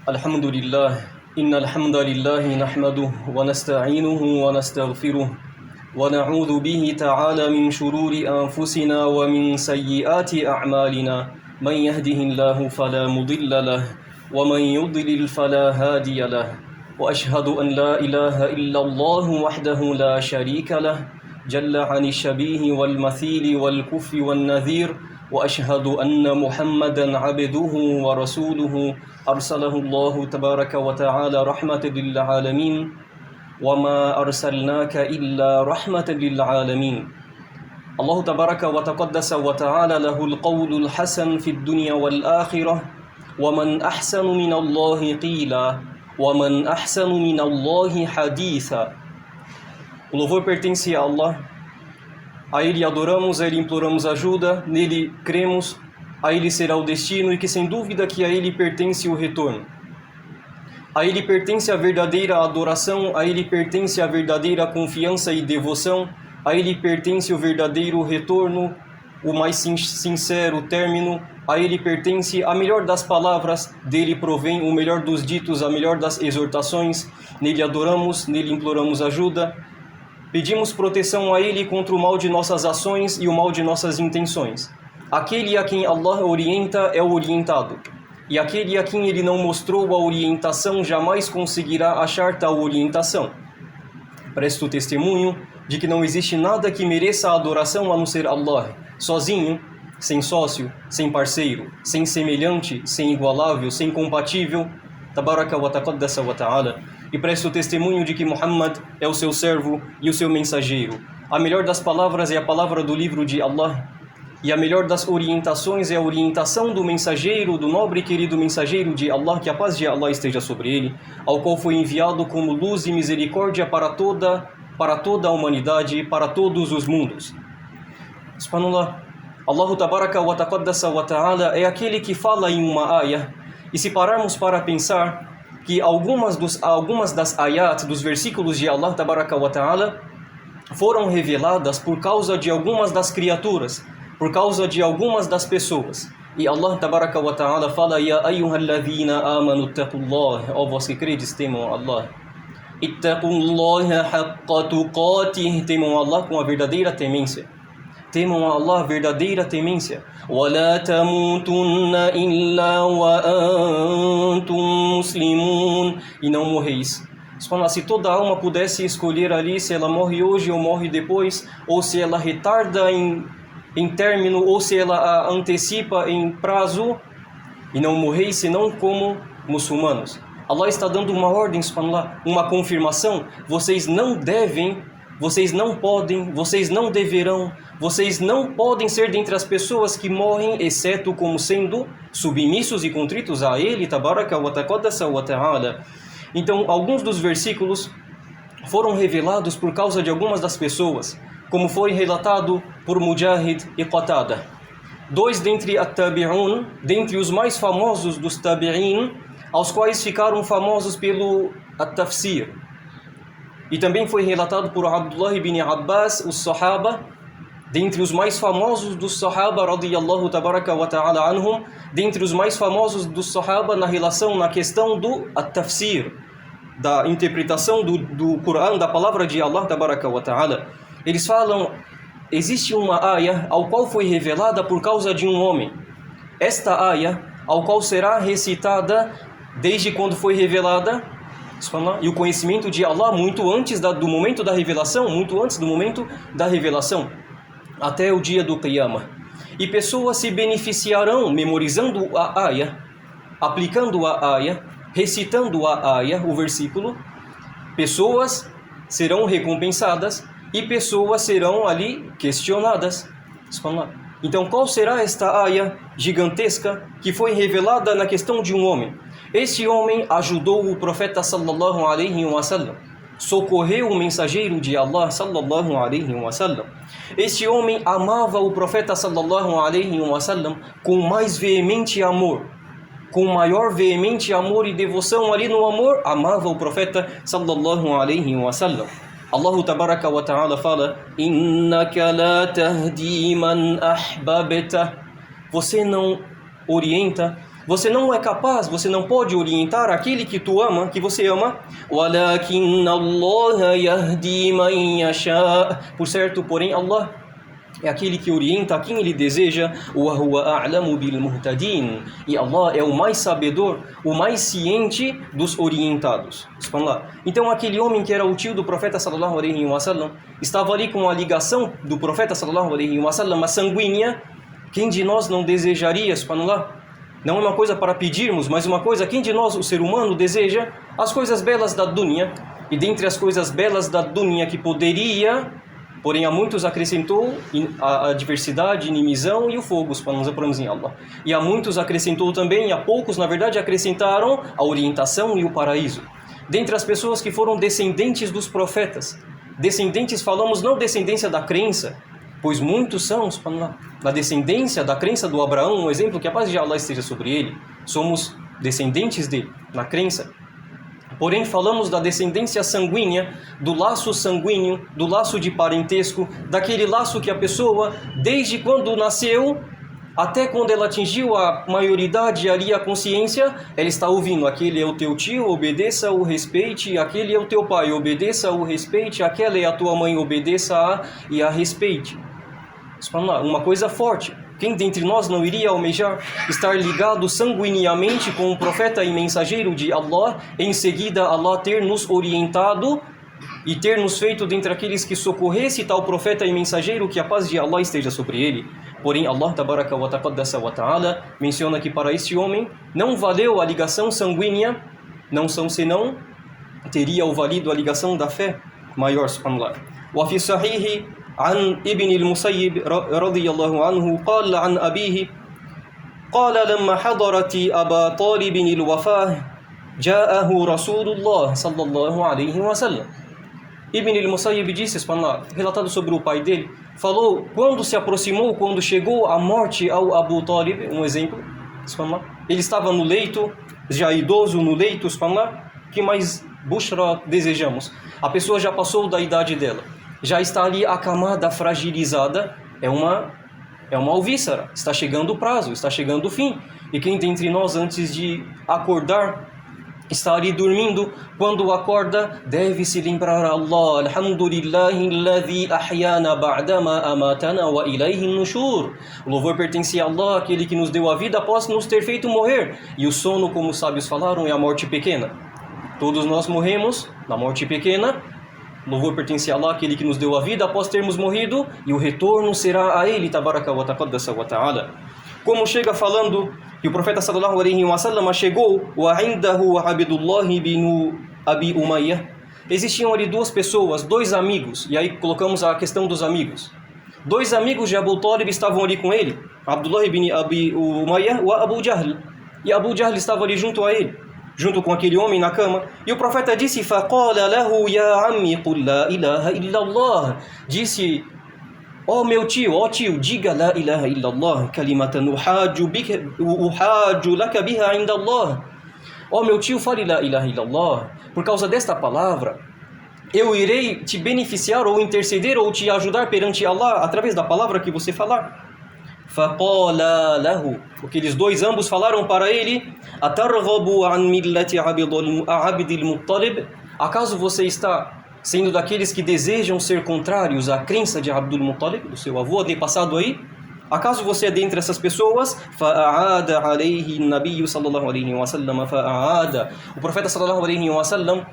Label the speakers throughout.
Speaker 1: الحمد لله إن الحمد لله نحمده ونستعينه ونستغفره ونعوذ به تعالى من شرور أنفسنا ومن سيئات أعمالنا من يهده الله فلا مضل له ومن يضلل فلا هادي له وأشهد أن لا إله إلا الله وحده لا شريك له جل عن الشبيه والمثيل والكف والنذير وأشهد أن محمدا عبده ورسوله أرسله الله تبارك وتعالى رحمة للعالمين وما أرسلناك إلا رحمة للعالمين. الله تبارك وتقدس وتعالى له القول الحسن في الدنيا والآخرة ومن أحسن من الله قيلا ومن أحسن من الله حديثا. O louvor pertence a Allah, a Ele adoramos, a Ele imploramos ajuda, nele cremos, a Ele será o destino e que sem dúvida que a Ele pertence o retorno. A Ele pertence a verdadeira adoração, a Ele pertence a verdadeira confiança e devoção, a Ele pertence o verdadeiro retorno, o mais sincero término, a Ele pertence a melhor das palavras, dele provém o melhor dos ditos, a melhor das exortações, nele adoramos, nele imploramos ajuda. Pedimos proteção a Ele contra o mal de nossas ações e o mal de nossas intenções. Aquele a quem Allah orienta é o orientado, e aquele a quem Ele não mostrou a orientação jamais conseguirá achar tal orientação. Presto testemunho de que não existe nada que mereça a adoração a não ser Allah, sozinho, sem sócio, sem parceiro, sem semelhante, sem igualável, sem compatível, tabaraka wa taqaddasa wa ta'ala. E presto testemunho de que Muhammad é o seu servo e o seu mensageiro. A melhor das palavras é a palavra do livro de Allah, e a melhor das orientações é a orientação do mensageiro, do nobre e querido mensageiro de Allah, que a paz de Allah esteja sobre ele, ao qual foi enviado como luz e misericórdia para toda a humanidade, para todos os mundos. Subhanallah, Allah tabaraka wa taqaddasa wa ta'ala é aquele que fala em uma ayah, e se pararmos para pensar que algumas das ayat, dos versículos de Allah tabaraka wa ta'ala, foram reveladas por causa de algumas das criaturas, por causa de algumas das pessoas. E Allah tabaraka wa ta'ala fala: Ya ayyuhalladhina amanu ittaqullah, ó vós que credes, temam Allah. Ittaqullaha haqqa tuqatih, temam Allah com a verdadeira temência. Temam a Allah verdadeira temência. وَلَا تَمُوتُنَّ إِلَّا وَأَنْتُمْ مُسْلِمُونَ, e não morreis. Se toda alma pudesse escolher ali se ela morre hoje ou morre depois, ou se ela retarda em término, ou se ela antecipa em prazo, e não morreis senão como muçulmanos. Allah está dando uma ordem, subhanallah, uma confirmação. Vocês não devem, vocês não podem, vocês não deverão, vocês não podem ser dentre as pessoas que morrem, exceto como sendo submissos e contritos a Ele, tabaraka wa taqaddasa wa ta'ala. Então, alguns dos versículos foram revelados por causa de algumas das pessoas, como foi relatado por Mujahid e Qatada. Dois dentre at-tabi'un, dentre os mais famosos dos tabi'in, aos quais ficaram famosos pelo at-tafsir. E também foi relatado por Abdullah ibn Abbas, os Sahaba, dentre os mais famosos dos Sahaba, radiyallahu tabaraka wa ta'ala anhum, dentre os mais famosos dos Sahaba na relação, na questão do at-tafsir, da interpretação do Coran, da palavra de Allah tabaraka wa ta'ala. Eles falam: existe uma ayah ao qual foi revelada por causa de um homem. Esta ayah, ao qual será recitada desde quando foi revelada, e o conhecimento de Allah muito antes do momento da revelação, até o dia do Qiyamah. E pessoas se beneficiarão memorizando a ayah, aplicando a ayah, recitando a ayah, o versículo. Pessoas serão recompensadas e pessoas serão ali questionadas. Então, qual será esta ayah gigantesca que foi revelada na questão de um homem? Este homem ajudou o profeta sallallahu alaihi wasallam, socorreu o mensageiro de Allah sallallahu alaihi wasallam. Este homem amava o profeta sallallahu alaihi wasallam com mais veemente amor, com maior veemente amor e devoção ali no amor, amava o profeta sallallahu alaihi wasallam. Allah tabaraka wa ta'ala fala: Innaka la tahdi man ahbabta, você não orienta, Você não é capaz, você não pode orientar aquele que tu ama, que você ama. وَلَكِنَّ اللَّهَ يَهْدِي مَن يَشَاءُ. Por certo, porém, Allah é aquele que orienta a quem Ele deseja. وَهُوَ أَعْلَمُ بِالْمُهْتَدِينَ. E Allah é o mais sabedor, o mais ciente dos orientados. Subhanallah. Então aquele homem que era o tio do profeta sallallahu alaihi wasallam estava ali com a ligação do profeta sallallahu alaihi wasallam, a sanguínea. Quem de nós não desejaria, subhanallah? Não é uma coisa para pedirmos, mas uma coisa, quem de nós, o ser humano, deseja as coisas belas da dunya. E dentre as coisas belas da dunya que poderia, porém a muitos acrescentou a diversidade, inimizão e o fogo, subhanallah, em Allah. E a muitos acrescentou também, e a poucos, na verdade, acrescentaram a orientação e o paraíso. Dentre as pessoas que foram descendentes dos profetas, descendentes, falamos não descendência da crença, pois muitos são, da descendência da crença do Abraão, um exemplo, que a paz de Allah esteja sobre ele. Somos descendentes dele, na crença. Porém, falamos da descendência sanguínea, do laço sanguíneo, do laço de parentesco, daquele laço que a pessoa, desde quando nasceu, até quando ela atingiu a maioridade, ali a consciência, ela está ouvindo: aquele é o teu tio, obedeça, o respeite; aquele é o teu pai, obedeça, o respeite; aquela é a tua mãe, obedeça e a respeite. Uma coisa forte. Quem dentre nós não iria almejar estar ligado sanguineamente com o profeta e mensageiro de Allah, em seguida Allah ter nos orientado e ter nos feito dentre aqueles que socorresse tal profeta e mensageiro, que a paz de Allah esteja sobre ele? Porém, Allah tabaraka wa taqaddasa wa ta'ala menciona que para este homem não valeu a ligação sanguínea, não são senão teria o valido a ligação da fé maior, subhanallah. Wa fi sahihi عن ابن المسيب رضي الله عنه قال عن أبيه قال لما حضرت أبا طالب الوفاة جاءه رسول الله صلى الله عليه وسلم. Ibn al-Musayyib disse, relatado sobre o pai dele, falou: quando se aproximou, quando chegou a morte ao Abu Talib, um exemplo, ele estava no leito, já idoso no leito, que mais bushra desejamos? A pessoa já passou da idade dela, já está ali acamada, fragilizada, é uma alvíçara, está chegando o prazo, está chegando o fim. E quem dentre nós, antes de acordar, está ali dormindo, quando acorda, deve se lembrar a Allah: Alhamdulillahi alladhi ahyana ba'dama amatana wa ilayhi nushur. O louvor pertence a Allah, aquele que nos deu a vida após nos ter feito morrer. E o sono, como os sábios falaram, é a morte pequena. Todos nós morremos na morte pequena. Louvor pertence a Allah, aquele que nos deu a vida após termos morrido, e o retorno será a Ele, tabaraka wa taqaddasa wa ta'ala. Como chega falando que o profeta sallallahu alaihi wasallam chegou, wa indahu Abdullah ibn Abi Umayyah. Existiam ali duas pessoas, dois amigos, e aí colocamos a questão dos amigos. Dois amigos de Abu Talib estavam ali com ele, Abdullah ibn Abi Umayyah e Abu Jahl. E Abu Jahl estava ali junto a ele, junto com aquele homem na cama. E o profeta disse: فَقَالَ لَهُ يَا عَمِّ قُلْ لَا إِلَهَ إِلَّا اللَّهِ. Disse: ó tio, diga la ilaha illallah, kalimatan uhaju laka biha inda Allah. Ó meu tio, fale la ilaha illallah. Por causa desta palavra, eu irei te beneficiar ou interceder ou te ajudar perante Allah através da palavra que você falar. فَقَالَ لَهُ. Aqueles dois ambos falaram para ele: أَتَرْغَبُ عَنْ مِلَّةِ عَبْدِ الْمُطَّلِبِ. Acaso você está sendo daqueles que desejam ser contrários à crença de Abdul Muttalib, do seu avô, passado aí? Acaso você é dentre essas pessoas? فَأَعَادَ عَلَيْهِ النَّبِيُّ صَلَّى اللَّهُ عَلَيْهِ وَسَلَّمَ فَأَعَادَ. O profeta sallallahu alaihi wasallam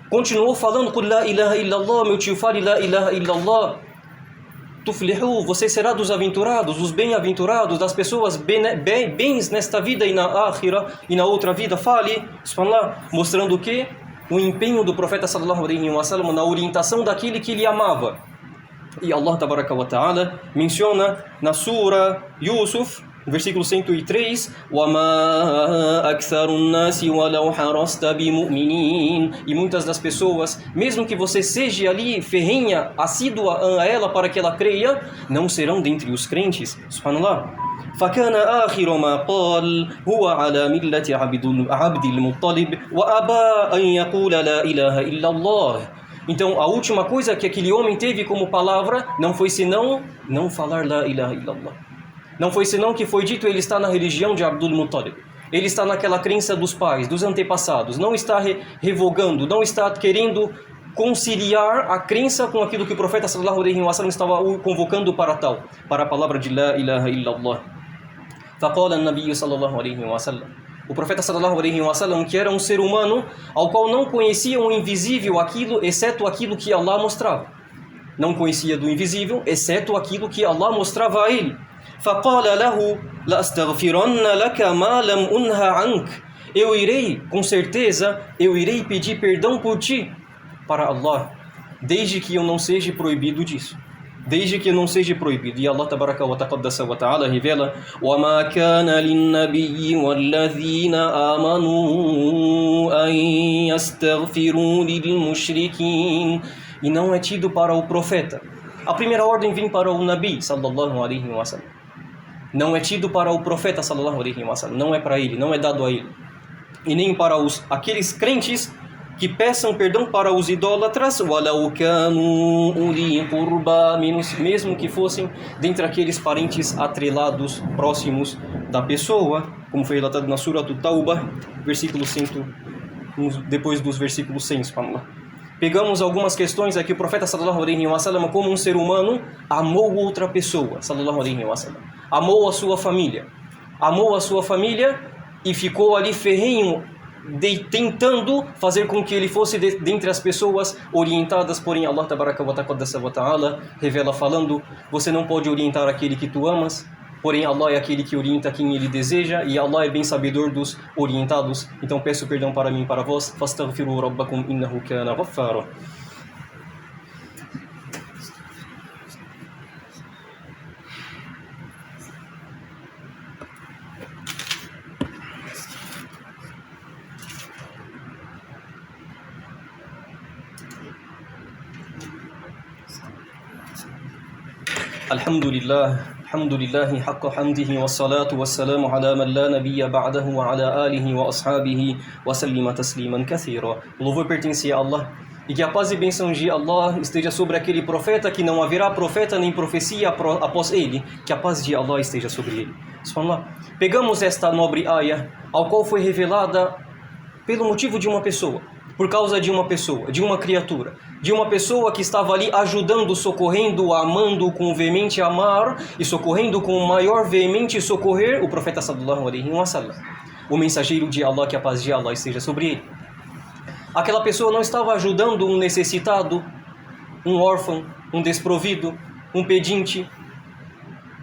Speaker 1: continuou falando: قُلْ لَا إِلَهَ إِلَّا اللَّهِ. Meu tio, fale la ilaha illallah. Tuflihu, você será dos aventurados, dos bem-aventurados, das pessoas bens nesta vida e na akhira, e na outra vida. Fale, subhanallah, mostrando o que? O empenho do profeta sallallahu alaihi wasallam na orientação daquele que ele amava. E Allah tabaraka wa ta'ala menciona na sura Yusuf, versículo 103, وَمَا أَكْثَرُ النَّاسِ وَلَوْ حَرَصْتَ بِمُؤْمِنِينَ. E muitas das pessoas, mesmo que você seja ali ferrenha, assídua a ela para que ela creia, não serão dentre os crentes. Subhanallah. فَكَانَ آخِرُ مَا قَالَ هُوَ عَلَى مِلَّةِ عَبْدِ الْمُطَّلِبِ وَأَبَى أَنْ يَقُولَ لَا إِلَهَ إِلَّا اللَّهِ. Então, a última coisa que aquele homem teve como palavra não foi senão não falar la ilaha illallah. Não foi senão que foi dito: ele está na religião de Abdul Muttalib. ele está naquela crença dos pais, dos antepassados, não está revogando, não está querendo conciliar a crença com aquilo que o profeta sallallahu alaihi wasallam estava convocando para tal, para a palavra de La ilaha illallah. Faqala an-nabiy sallallahu alaihi wasallam. O profeta sallallahu alaihi wasallam, que era um ser humano ao qual não conhecia o invisível, aquilo, exceto aquilo que Allah mostrava. Não conhecia do invisível, exceto aquilo que Allah mostrava a ele. فَقَالَ لَهُ لَأَسْتَغْفِرَنَّ لَكَ مَا لَمْ أُنْهَ عَنْكَ. Com certeza, eu irei pedir perdão por ti para Allah, desde que eu não seja proibido disso. Desde que eu não seja proibido. E Allah tabaraka wa taqaddasa wa ta'ala revela: وَمَا كَانَ لِلنَّبِيِّ وَالَّذِينَ آمَنُوا أَن يَسْتَغْفِرُوا لِلْمُشْرِكِينَ. E não é tido para o profeta. A primeira ordem vem para o Nabi sallallahu alaihi wasallam. Não é tido para o profeta sallallahu alaihi wasallam. Não é para ele, não é dado a ele. E nem para aqueles crentes que peçam perdão para os idólatras, وَلَوْ كَانُوا أُولِي قُرْبَى, mesmo que fossem dentre aqueles parentes atrelados, próximos da pessoa, como foi relatado na Surah At-Tawbah, versículo 100, depois dos versículos 100, subhanallah. Pegamos algumas questões aqui. O profeta sallallahu alaihi wasallam, como um ser humano, amou outra pessoa, sallallahu alaihi wasallam. Amou a sua família. Amou a sua família e ficou ali ferrenho, tentando fazer com que ele fosse dentre as pessoas orientadas. Porém Allah tabaraka wa ta'ala revela falando: você não pode orientar aquele que tu amas, porém Allah é aquele que orienta quem ele deseja, e Allah é bem sabedor dos orientados. Então peço perdão para mim e para vós. Fastaghfiru rabbakum innahu kana ghaffara. الحمد لله حق حمده والصلاة والسلام على من لا نبي بعده وعلى آله وأصحابه وسلم تسليما كثيرا. O louvor pertence a Allah, e que a paz e bênção de Allah esteja sobre aquele profeta que não haverá profeta nem profecia após ele. Que a paz de Allah esteja sobre ele. Subhanallah. Pegamos esta nobre ayah, ao qual foi revelada pelo motivo de uma pessoa, por causa de uma pessoa, de uma criatura, de uma pessoa que estava ali ajudando, socorrendo, amando com veemente amar e socorrendo com o maior veemente socorrer o profeta sallallahu alaihi wasallam, o mensageiro de Allah, que a paz de Allah esteja sobre ele. Aquela pessoa não estava ajudando um necessitado, um órfão, um desprovido, um pedinte,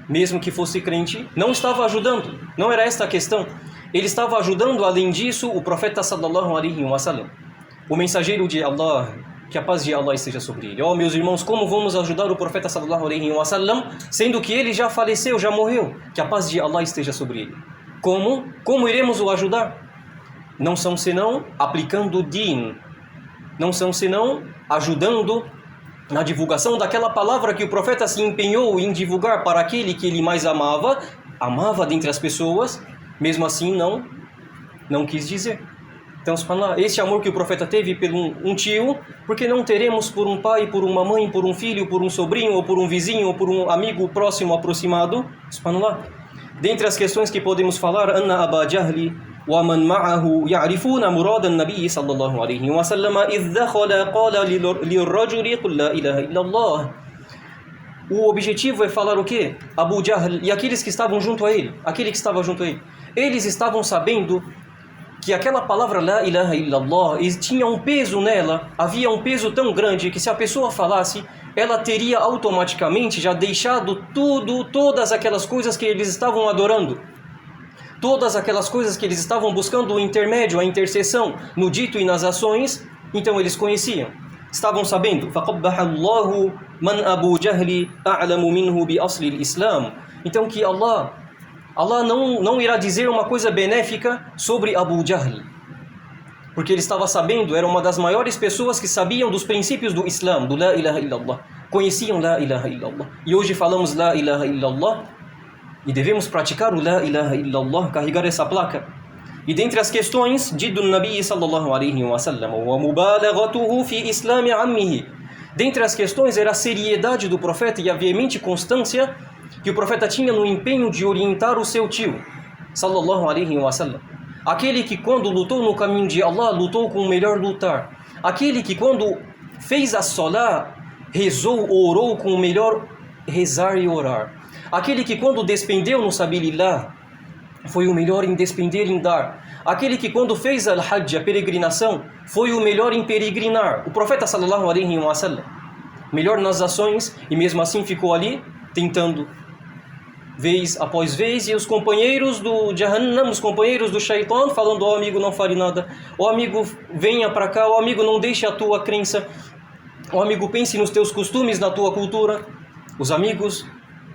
Speaker 1: mesmo que fosse crente, não estava ajudando, não era esta a questão. Ele estava ajudando, além disso, o profeta sallallahu alaihi wasallam, o mensageiro de Allah, que a paz de Allah esteja sobre ele. Ó, meus irmãos, como vamos ajudar o profeta sallallahu alaihi wasallam, sendo que ele já faleceu, já morreu? Que a paz de Allah esteja sobre ele. Como iremos o ajudar? Não são senão aplicando o din, não são senão ajudando na divulgação daquela palavra que o profeta se empenhou em divulgar para aquele que ele mais amava dentre as pessoas, mesmo assim não quis dizer. Então, subhanallah, este amor que o profeta teve por um tio, porque não teremos por um pai, por uma mãe, por um filho, por um sobrinho, ou por um vizinho, ou por um amigo próximo, aproximado? Subhanallah. Dentre as questões que podemos falar, Anna Aba Jahli wa man ma'ahu ya'rifuna murad an-nabi sallallahu alaihi wa sallam idh dakhala qala lirrajuli qul la ilaha illallah. O objetivo é falar o quê? Abu Jahl e aqueles que estavam junto a ele, aquele que estava junto a ele, eles estavam sabendo que aquela palavra La ilaha illallah tinha um peso nela, havia um peso tão grande que se a pessoa falasse, ela teria automaticamente já deixado todas aquelas coisas que eles estavam adorando, todas aquelas coisas que eles estavam buscando o intermédio, a intercessão, no dito e nas ações. Então eles conheciam, estavam sabendo. فَقَبَّحَ اللَّهُ مَنْ أَبُو جَهْلِ أَعْلَمُ مِنْهُ بِأَصْلِ الْإِسْلَامِ. Então que Allah não irá dizer uma coisa benéfica sobre Abu Jahl, porque ele estava sabendo, era uma das maiores pessoas que sabiam dos princípios do Islã, do La ilaha illallah, conheciam La ilaha illallah. E hoje falamos La ilaha illallah e devemos praticar o La ilaha illallah, carregar essa placa. E dentre as questões, Jiddun Nabi sallallahu alaihi wa sallam wa mubalaghatuhu fi islami ammihi. Dentre as questões era a seriedade do profeta e a veemente constância que o profeta tinha no empenho de orientar o seu tio, sallallahu alaihi wa sallam. Aquele que quando lutou no caminho de Allah, lutou com o melhor lutar. Aquele que quando fez a salah, rezou, orou com o melhor rezar e orar. Aquele que quando despendeu no sabilillah, foi o melhor em despender e em dar. Aquele que quando fez al-hajj, a peregrinação, foi o melhor em peregrinar. O profeta sallallahu alaihi wa sallam, melhor nas ações, e mesmo assim ficou ali, tentando vez após vez, e os companheiros do Jahannam, os companheiros do Shaitan, falando: ó amigo, não fale nada, ó amigo, venha para cá, ó amigo, não deixe a tua crença, ó amigo, pense nos teus costumes, na tua cultura. Os amigos,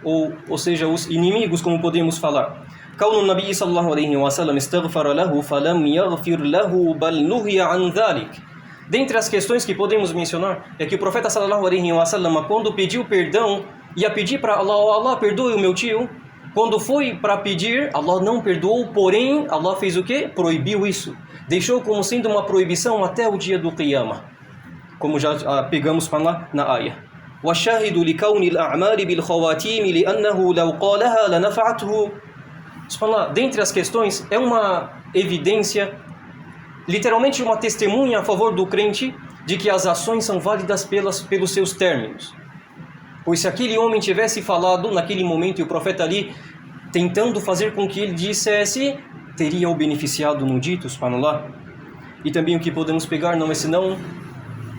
Speaker 1: ou seja, os inimigos, como podemos falar. كون النبي صلى الله عليه وسلم استغفر له فلم يغفر له بل نهي عن ذلك. Dentre as questões que podemos mencionar é que o profeta sallallahu alaihi wasallam, quando pediu perdão, ia pedir para Allah: oh, Allah, perdoe o meu tio. Quando foi para pedir, Allah não perdoou, porém Allah fez o quê? Proibiu isso. Deixou como sendo uma proibição até o dia do Qiyamah, como já pegamos para lá na ayah. وَالشَّاهِدُ لِكَوْنِ الْأَعْمَالِ بِالْخَوَاتِيمِ لِأَنَّهُ لَوْ قَالَهَا لَنَفَعَتْهُ. Dentre as questões, é uma evidência, literalmente uma testemunha a favor do crente, de que as ações são válidas pelos seus términos. Pois se aquele homem tivesse falado naquele momento e o profeta ali tentando fazer com que ele dissesse, teria o beneficiado no dito, subhanallah. E também o que podemos pegar não é senão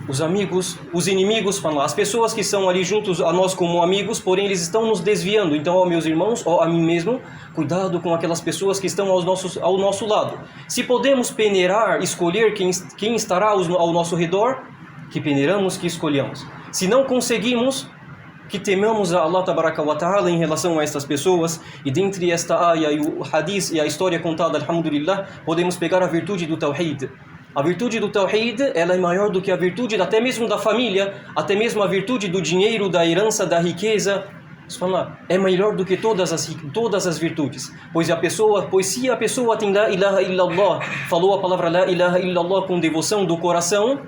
Speaker 1: os amigos, os inimigos, as pessoas que são ali juntos a nós como amigos, porém eles estão nos desviando. Então, ó meus irmãos, ó a mim mesmo, cuidado com aquelas pessoas que estão ao nosso lado. Se podemos peneirar, escolher quem estará ao nosso redor, que peneiramos, que escolhamos. Se não conseguimos, que temamos a Allah tabaraka wa ta'ala em relação a estas pessoas. E dentre esta ayah e o hadith e a história contada, alhamdulillah, podemos pegar a virtude do Tawhid. A virtude do Tawhid, ela é maior do que a virtude até mesmo da família, até mesmo a virtude do dinheiro, da herança, da riqueza. É melhor do que todas as virtudes. Pois se a pessoa tem La ilaha illallah, falou a palavra La ilaha illallah com devoção do coração,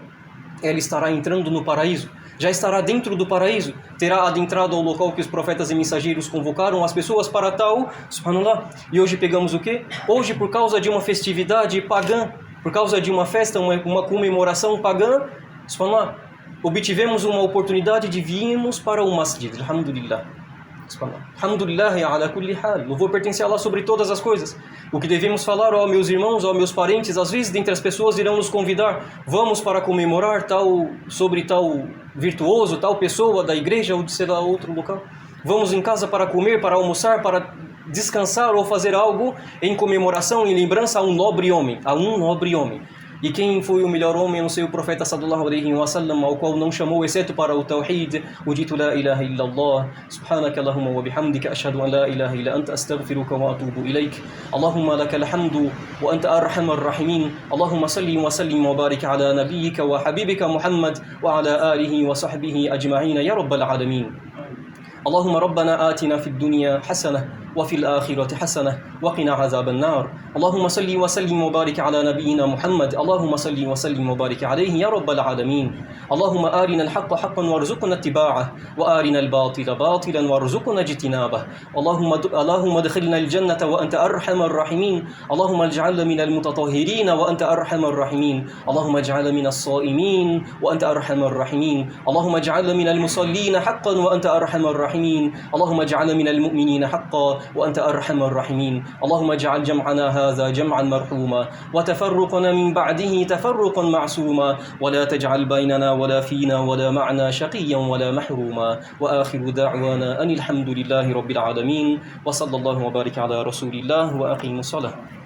Speaker 1: ela estará entrando no paraíso. Já estará dentro do paraíso, terá adentrado ao local que os profetas e mensageiros convocaram as pessoas para tal, subhanallah. E hoje pegamos o quê? Hoje, por causa de uma festividade pagã, por causa de uma festa, uma comemoração pagã, subhanallah, obtivemos uma oportunidade de virmos para o masjid, alhamdulillah. Alhamdulillah ala kulli hal. Louvor pertence a Allah sobre todas as coisas. O que devemos falar, ó meus irmãos, ó meus parentes, às vezes dentre as pessoas irão nos convidar, vamos para comemorar sobre tal virtuoso, tal pessoa da igreja ou de sei lá outro local. Vamos em casa para comer, para almoçar, para descansar ou fazer algo em comemoração, em lembrança a um nobre homem, E quem foi o melhor homem? Eu não sei, o profeta sallallahu alaihi wa sallam, ao qual não chamou exceto para o Tawhid, o dito La ilaha illallah, subhanaka Allahumma wa bihamdika, ashhadu an la ilaha illa anta, astaghfiruka wa atubu ilayk. Allahumma lakal hamdu wa anta arhamar rahimin. Allahumma salli wa sallim wa barik ala nabiyyika wa habibika Muhammad wa ala alihi wa sahbihi ajma'in ya rabbal alamin. اللهم ربنا آتنا في الدنيا حسنة وفي الآخرة حسنة وقنا عذاب النار. اللهم صل وسلم وبارك على نبينا محمد. اللهم صل وسلم وبارك عليه يا رب العالمين. اللهم آرنا الحق حقا وارزقنا اتباعه وآرنا الباطل باطلا وارزقنا اجتنابه. اللهم ادخلنا الجنة وأنت أرحم الراحمين. اللهم اجعلنا من المتطهرين وأنت أرحم الراحمين. اللهم اجعلنا من الصائمين وأنت أرحم الراحمين. اللهم اجعلنا من المصلين حقا وأنت أرحم الراحمين. اللهم اجعلنا من المؤمنين حقا وأنت أرحم الراحمين. اللهم اجعل جمعنا هذا جمعا مرحوما وتفرقنا من بعده تفرقا معصوما ولا تجعل بيننا ولا فينا ولا معنا شقيا ولا محروما. وآخر دعوانا أن الحمد لله رب العالمين وصلى الله وبارك على رسول الله وأقيموا الصلاة.